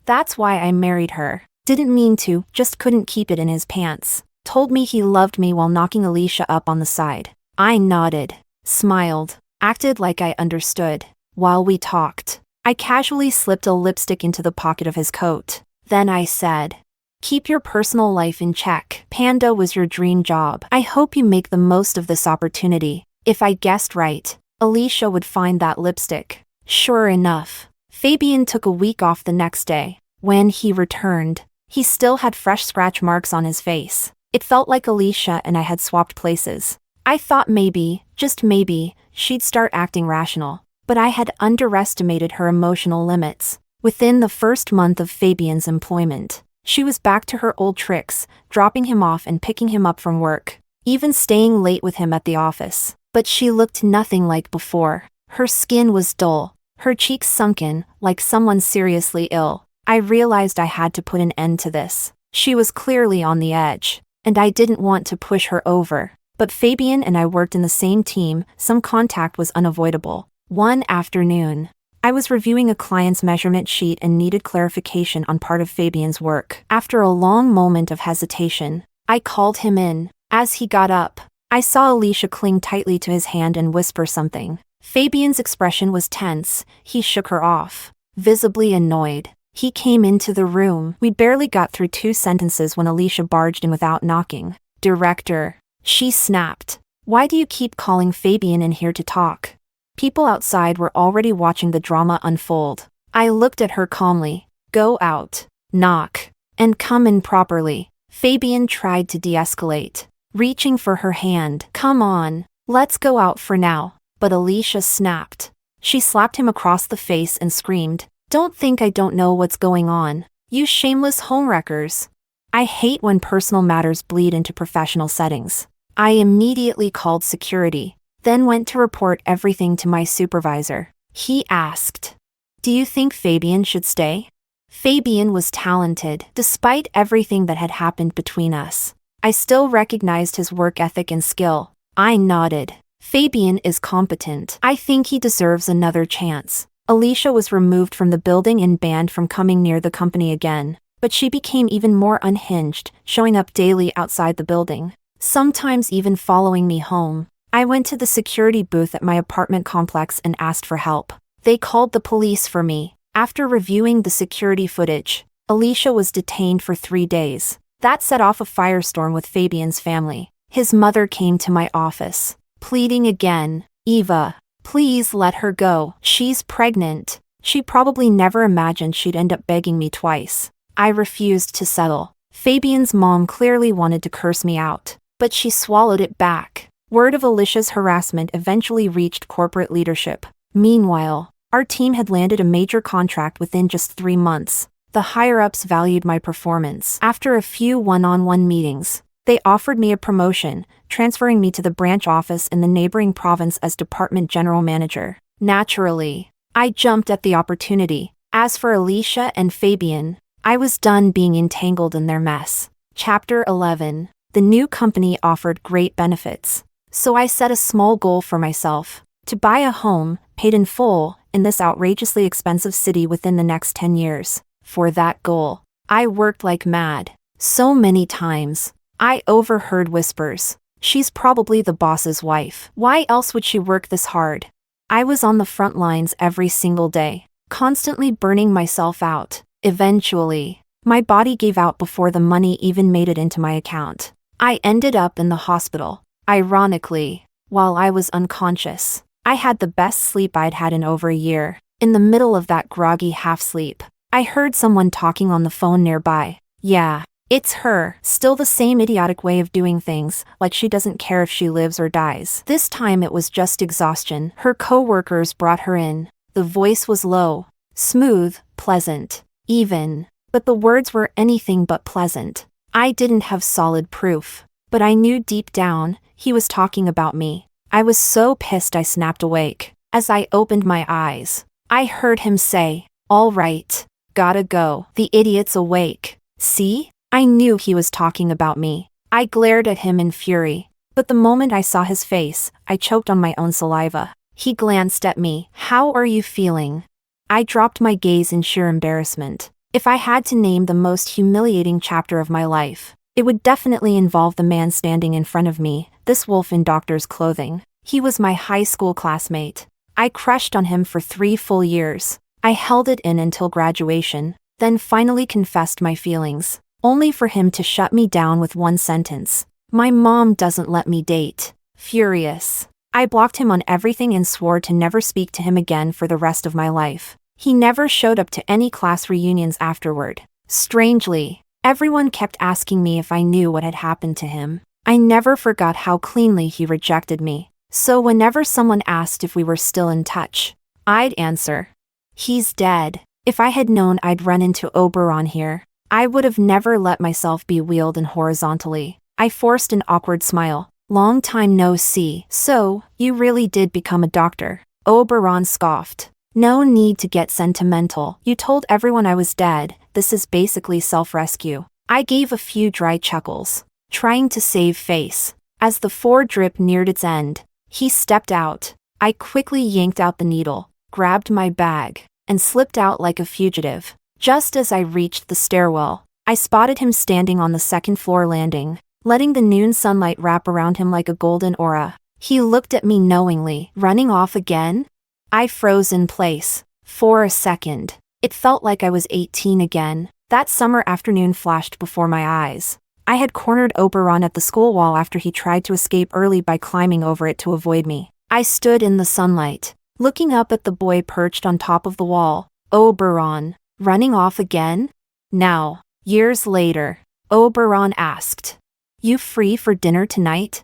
S1: That's why I married her. Didn't mean to, just couldn't keep it in his pants. Told me he loved me while knocking Alicia up on the side. I nodded, smiled, acted like I understood. While we talked, I casually slipped a lipstick into the pocket of his coat. Then I said, keep your personal life in check. Panda was your dream job. I hope you make the most of this opportunity. If I guessed right, Alicia would find that lipstick. Sure enough, Fabián took a week off the next day. When he returned, he still had fresh scratch marks on his face. It felt like Alicia and I had swapped places. I thought maybe, just maybe, she'd start acting rational, but I had underestimated her emotional limits. Within the first month of Fabián's employment, she was back to her old tricks, dropping him off and picking him up from work, even staying late with him at the office. But she looked nothing like before. Her skin was dull, her cheeks sunken, like someone seriously ill. I realized I had to put an end to this. She was clearly on the edge, and I didn't want to push her over. But Fabián and I worked in the same team, some contact was unavoidable. One afternoon, I was reviewing a client's measurement sheet and needed clarification on part of Fabián's work. After a long moment of hesitation, I called him in. As he got up, I saw Alicia cling tightly to his hand and whisper something. Fabián's expression was tense. He shook her off, visibly annoyed. He came into the room. We barely got through 2 sentences when Alicia barged in without knocking. Director, she snapped. Why do you keep calling Fabián in here to talk? People outside were already watching the drama unfold. I looked at her calmly. Go out. knock, and come in properly. Fabián tried to de-escalate, reaching for her hand. Come on, let's go out for now. But Alicia snapped. She slapped him across the face and screamed, "Don't think I don't know what's going on, you shameless homewreckers." I hate when personal matters bleed into professional settings. I immediately called security, then went to report everything to my supervisor. He asked, "Do you think Fabián should stay?" Fabián was talented, despite everything that had happened between us. I still recognized his work ethic and skill. I nodded. Fabián is competent. I think he deserves another chance. Alicia was removed from the building and banned from coming near the company again, but she became even more unhinged, showing up daily outside the building, sometimes even following me home. I went to the security booth at my apartment complex and asked for help. They called the police for me. After reviewing the security footage, Alicia was detained for 3 days. That set off a firestorm with Fabián's family. His mother came to my office, pleading again, "Eva, please let her go. She's pregnant." She probably never imagined she'd end up begging me twice. I refused to settle. Fabián's mom clearly wanted to curse me out, but she swallowed it back. Word of Alicia's harassment eventually reached corporate leadership. Meanwhile, our team had landed a major contract within just 3 months. The higher-ups valued my performance. After a few one-on-one meetings, they offered me a promotion, transferring me to the branch office in the neighboring province as department general manager. Naturally, I jumped at the opportunity. As for Alicia and Fabián, I was done being entangled in their mess. Chapter 11. The new company offered great benefits, so I set a small goal for myself: to buy a home, paid in full, in this outrageously expensive city within the next 10 years. For that goal, I worked like mad. So many times, I overheard whispers, "She's probably the boss's wife. Why else would she work this hard?" I was on the front lines every single day, constantly burning myself out. Eventually, my body gave out before the money even made it into my account. I ended up in the hospital. Ironically, while I was unconscious, I had the best sleep I'd had in over a year. In the middle of that groggy half-sleep, I heard someone talking on the phone nearby. Yeah, it's her. Still the same idiotic way of doing things, like she doesn't care if she lives or dies. This time it was just exhaustion. Her co-workers brought her in. The voice was low, smooth, pleasant, even, but the words were anything but pleasant. I didn't have solid proof, but I knew deep down, he was talking about me. I was so pissed I snapped awake. As I opened my eyes, I heard him say, "All right, gotta go." The idiot's awake. See? I knew he was talking about me. I glared at him in fury, but the moment I saw his face, I choked on my own saliva. He glanced at me. "How are you feeling?" I dropped my gaze in sheer embarrassment. If I had to name the most humiliating chapter of my life, it would definitely involve the man standing in front of me, this wolf in doctor's clothing. He was my high school classmate. I crushed on him for 3 full years. I held it in until graduation, then finally confessed my feelings, only for him to shut me down with one sentence: "My mom doesn't let me date." Furious, I blocked him on everything and swore to never speak to him again for the rest of my life. He never showed up to any class reunions afterward. Strangely, everyone kept asking me if I knew what had happened to him. I never forgot how cleanly he rejected me. So whenever someone asked if we were still in touch, I'd answer, "He's dead." If I had known I'd run into Oberon here, I would have never let myself be wheeled in horizontally. I forced an awkward smile. "Long time no see. So, you really did become a doctor?" Oberon scoffed. "No need to get sentimental. You told everyone I was dead. This is basically self-rescue." I gave a few dry chuckles, trying to save face. As the 4-drip neared its end, he stepped out. I quickly yanked out the needle, grabbed my bag, and slipped out like a fugitive. Just as I reached the stairwell, I spotted him standing on the second-floor landing, letting the noon sunlight wrap around him like a golden aura. He looked at me knowingly. "Running off again?" I froze in place. For a second, it felt like I was 18 again. That summer afternoon flashed before my eyes. I had cornered Oberon at the school wall after he tried to escape early by climbing over it to avoid me. I stood in the sunlight, looking up at the boy perched on top of the wall. "Oberon, running off again?" Now, years later, Oberon asked, "You free for dinner tonight?"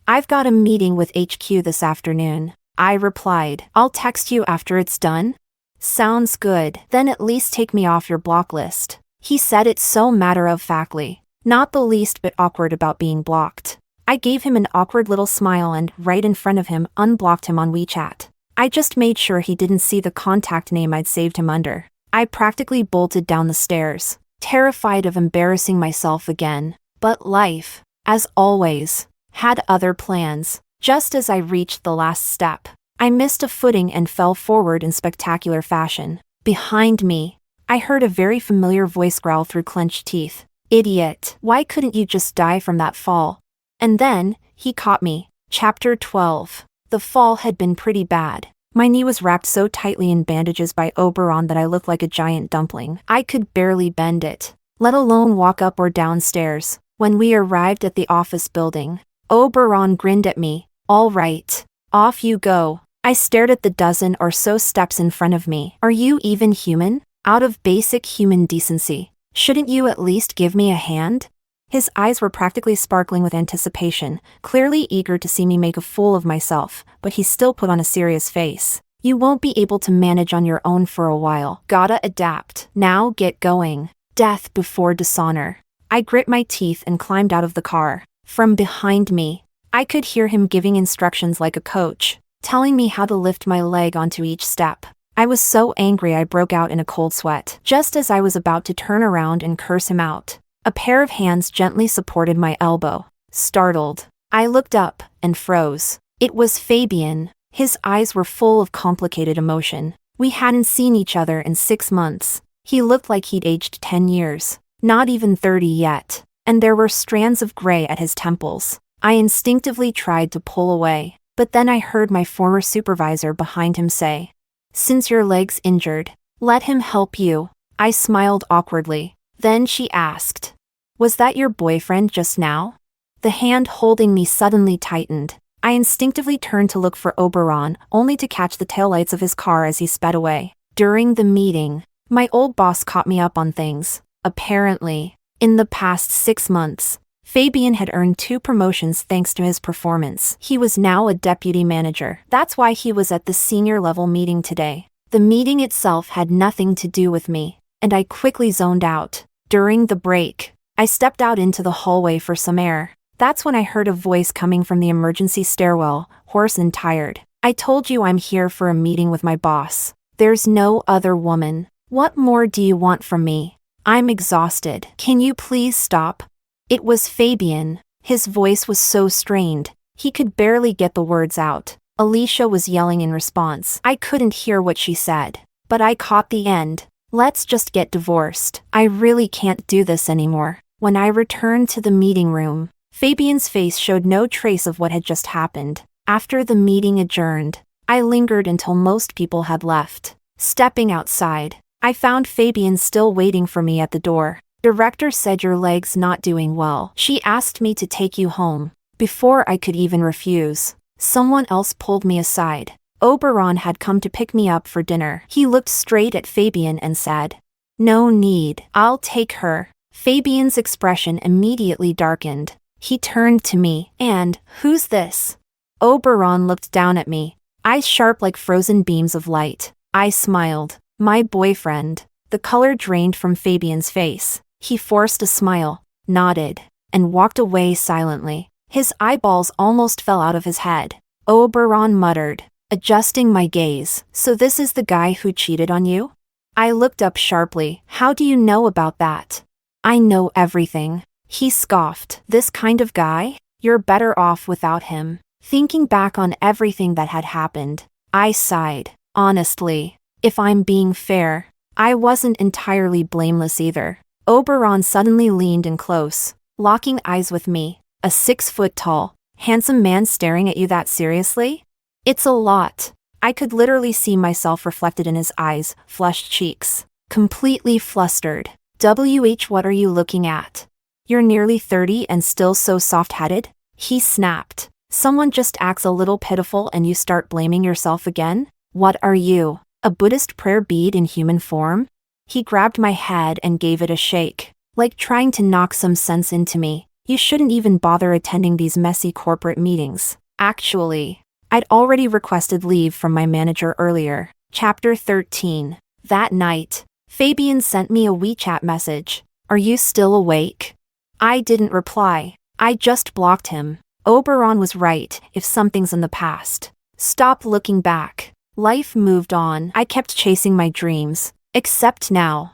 S1: "I've got a meeting with HQ this afternoon," I replied. "I'll text you after it's done." "Sounds good, then at least take me off your block list." He said it so matter-of-factly, not the least bit awkward about being blocked. I gave him an awkward little smile and, right in front of him, unblocked him on WeChat. I just made sure he didn't see the contact name I'd saved him under. I practically bolted down the stairs, terrified of embarrassing myself again. But life, as always, had other plans. Just as I reached the last step, I missed a footing and fell forward in spectacular fashion. Behind me, I heard a very familiar voice growl through clenched teeth. "Idiot, why couldn't you just die from that fall?" And then, he caught me. Chapter 12. The fall had been pretty bad. My knee was wrapped so tightly in bandages by Oberon that I looked like a giant dumpling. I could barely bend it, let alone walk up or downstairs. When we arrived at the office building, Oberon grinned at me. "All right, off you go." I stared at the dozen or so steps in front of me. "Are you even human? Out of basic human decency, shouldn't you at least give me a hand?" His eyes were practically sparkling with anticipation, clearly eager to see me make a fool of myself, but he still put on a serious face. "You won't be able to manage on your own for a while. Gotta adapt. Now get going." Death before dishonor. I grit my teeth and climbed out of the car. From behind me, I could hear him giving instructions like a coach, telling me how to lift my leg onto each step. I was so angry I broke out in a cold sweat. Just as I was about to turn around and curse him out, a pair of hands gently supported my elbow. Startled, I looked up and froze. It was Fabián. His eyes were full of complicated emotion. We hadn't seen each other in 6 months. He looked like he'd aged 10 years, not even 30 yet, and there were strands of gray at his temples. I instinctively tried to pull away, but then I heard my former supervisor behind him say, "Since your leg's injured, let him help you." I smiled awkwardly. Then she asked, "Was that your boyfriend just now?" The hand holding me suddenly tightened. I instinctively turned to look for Oberon, only to catch the taillights of his car as he sped away. During the meeting, my old boss caught me up on things. Apparently, in the past 6 months, Fabián had earned 2 promotions thanks to his performance. He was now a deputy manager. That's why he was at the senior level meeting today. The meeting itself had nothing to do with me, and I quickly zoned out. During the break, I stepped out into the hallway for some air. That's when I heard a voice coming from the emergency stairwell, hoarse and tired. "I told you I'm here for a meeting with my boss. There's no other woman. What more do you want from me? I'm exhausted. Can you please stop?" It was Fabián. His voice was so strained, he could barely get the words out. Alicia was yelling in response. I couldn't hear what she said, but I caught the end. "Let's just get divorced. I really can't do this anymore." When I returned to the meeting room, Fabián's face showed no trace of what had just happened. After the meeting adjourned, I lingered until most people had left. Stepping outside, I found Fabián still waiting for me at the door. "Director said your leg's not doing well. She asked me to take you home." Before I could even refuse, someone else pulled me aside. Oberon had come to pick me up for dinner. He looked straight at Fabián and said, "No need, I'll take her." Fabián's expression immediately darkened. He turned to me, and, "Who's this?" Oberon looked down at me, eyes sharp like frozen beams of light. I smiled. "My boyfriend." The color drained from Fabián's face. He forced a smile, nodded, and walked away silently. His eyeballs almost fell out of his head. Oberon muttered, adjusting my gaze, "So this is the guy who cheated on you?" I looked up sharply. "How do you know about that?" "I know everything." He scoffed. "This kind of guy? You're better off without him." Thinking back on everything that had happened, I sighed. Honestly, if I'm being fair, I wasn't entirely blameless either. Oberon suddenly leaned in close, locking eyes with me. A 6-foot-tall, handsome man staring at you that seriously? It's a lot. I could literally see myself reflected in his eyes, flushed cheeks. Completely flustered. What are you looking at? You're nearly 30 and still so soft-headed? He snapped. Someone just acts a little pitiful and you start blaming yourself again? What are you, a Buddhist prayer bead in human form? He grabbed my head and gave it a shake, like trying to knock some sense into me. You shouldn't even bother attending these messy corporate meetings. Actually, I'd already requested leave from my manager earlier. Chapter 13. That night, Fabián sent me a WeChat message. Are you still awake? I didn't reply. I just blocked him. Oberon was right. If something's in the past, stop looking back. Life moved on. I kept chasing my dreams. Except now.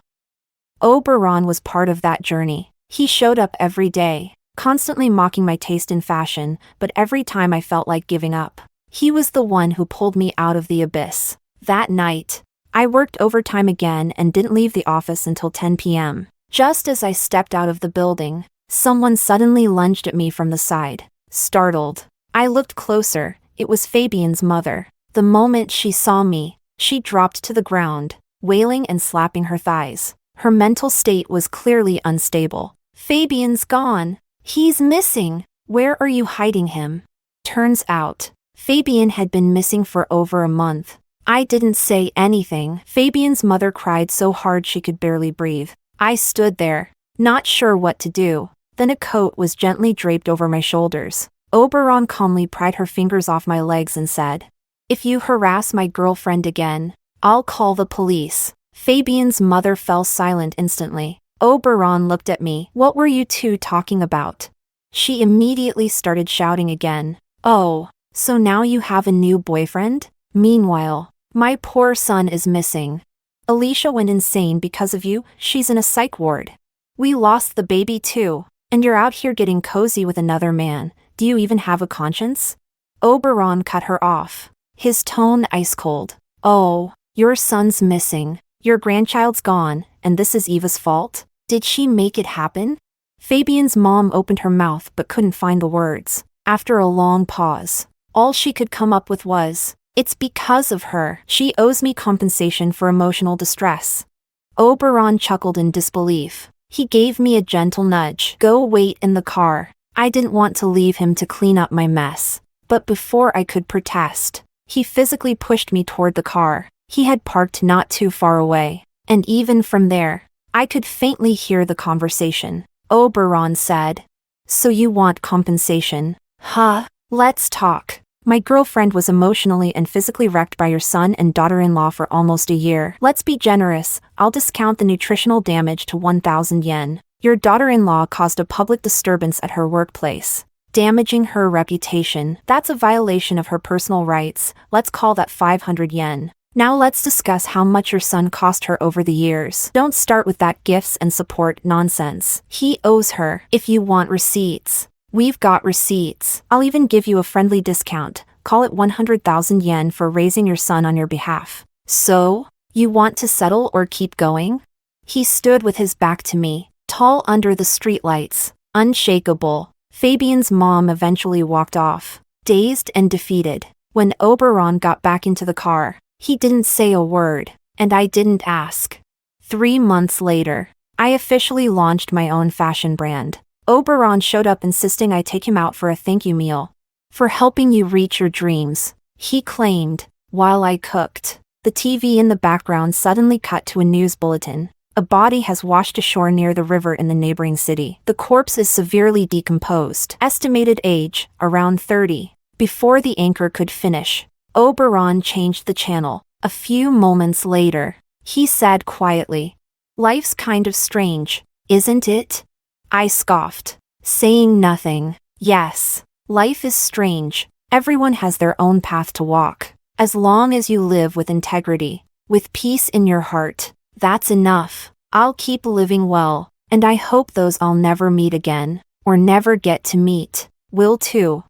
S1: Oberon was part of that journey. He showed up every day, constantly mocking my taste in fashion, but every time I felt like giving up, he was the one who pulled me out of the abyss. That night, I worked overtime again and didn't leave the office until 10 p.m. Just as I stepped out of the building, someone suddenly lunged at me from the side. Startled, I looked closer. It was Fabián's mother. The moment she saw me, she dropped to the ground, wailing and slapping her thighs. Her mental state was clearly unstable. Fabián's gone. He's missing. Where are you hiding him? Turns out, Fabián had been missing for over a month. I didn't say anything. Fabián's mother cried so hard she could barely breathe. I stood there, not sure what to do. Then a coat was gently draped over my shoulders. Oberon calmly pried her fingers off my legs and said, "If you harass my girlfriend again, I'll call the police." Fabián's mother fell silent instantly. Oberon looked at me. What were you two talking about? She immediately started shouting again. Oh, so now you have a new boyfriend? Meanwhile, my poor son is missing. Alicia went insane because of you. She's in a psych ward. We lost the baby too, and you're out here getting cozy with another man. Do you even have a conscience? Oberon cut her off, his tone ice cold. Oh, your son's missing. Your grandchild's gone, and this is Eva's fault? Did she make it happen? Fabián's mom opened her mouth but couldn't find the words. After a long pause, all she could come up with was, "It's because of her. She owes me compensation for emotional distress." Oberon chuckled in disbelief. He gave me a gentle nudge. Go wait in the car. I didn't want to leave him to clean up my mess. But before I could protest, he physically pushed me toward the car. He had parked not too far away, and even from there, I could faintly hear the conversation. Oberon said, "So you want compensation? Huh? Let's talk. My girlfriend was emotionally and physically wrecked by your son and daughter-in-law for almost a year. Let's be generous. I'll discount the nutritional damage to 1,000 yen. Your daughter-in-law caused a public disturbance at her workplace, damaging her reputation. That's a violation of her personal rights. Let's call that 500 yen. Now let's discuss how much your son cost her over the years. Don't start with that gifts and support nonsense. He owes her. If you want receipts, we've got receipts. I'll even give you a friendly discount. Call it 100,000 yen for raising your son on your behalf. So, you want to settle or keep going?" He stood with his back to me, tall under the streetlights, unshakable. Fabián's mom eventually walked off, dazed and defeated. When Oberon got back into the car, he didn't say a word, and I didn't ask. 3 months later, I officially launched my own fashion brand. Oberon showed up insisting I take him out for a thank you meal. For helping you reach your dreams, he claimed, while I cooked. The TV in the background suddenly cut to a news bulletin. A body has washed ashore near the river in the neighboring city. The corpse is severely decomposed. Estimated age, around 30. Before the anchor could finish, Oberon changed the channel. A few moments later, he said quietly, "Life's kind of strange, isn't it?" I scoffed, saying nothing. Yes, life is strange. Everyone has their own path to walk. As long as you live with integrity, with peace in your heart, that's enough. I'll keep living well, and I hope those I'll never meet again, or never get to meet, will too.